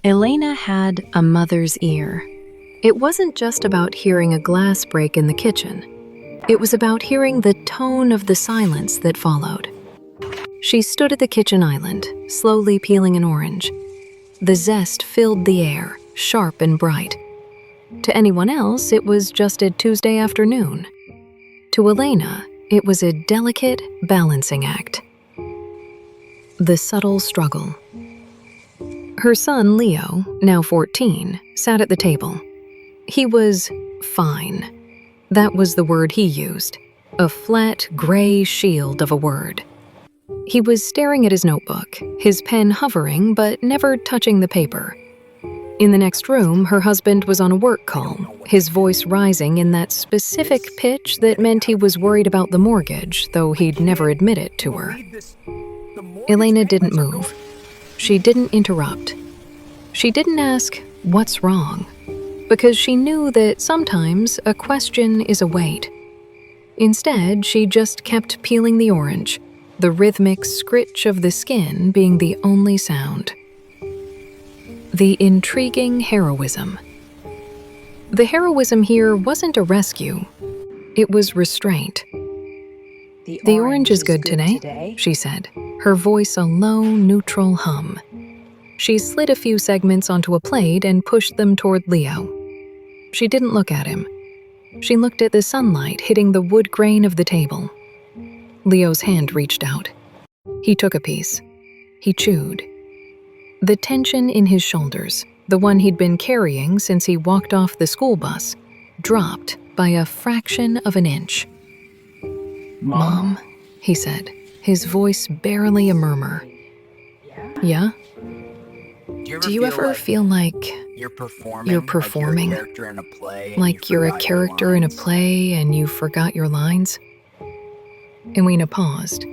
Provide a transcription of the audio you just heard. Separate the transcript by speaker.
Speaker 1: Elena had a mother's ear. It wasn't just about hearing a glass break in the kitchen. It was about hearing the tone of the silence that followed. She stood at the kitchen island, slowly peeling an orange. The zest filled the air, sharp and bright. To anyone else, it was just a Tuesday afternoon. To Elena, it was a delicate balancing act. The subtle struggle. Her son, Leo, now 14, sat at the table. He was fine. That was the word he used, a flat, gray shield of a word. He was staring at his notebook, his pen hovering but never touching the paper. In the next room, her husband was on a work call, his voice rising in that specific pitch that meant he was worried about the mortgage, though he'd never admit it to her. Elena didn't move. She didn't interrupt. She didn't ask, "What's wrong?" because she knew that sometimes a question is a wait. Instead, she just kept peeling the orange, the rhythmic scritch of the skin being the only sound. The intriguing heroism. The heroism here wasn't a rescue. It was restraint. "The orange is good today," she said, her voice a low, neutral hum. She slid a few segments onto a plate and pushed them toward Leo. She didn't look at him. She looked at the sunlight hitting the wood grain of the table. Leo's hand reached out. He took a piece. He chewed. The tension in his shoulders, the one he'd been carrying since he walked off the school bus, dropped by a fraction of an inch. "Mom," he said, his voice barely a murmur. "Yeah? Do you ever feel like you're performing? Like you're a character in a play and you forgot your lines?" Elena paused.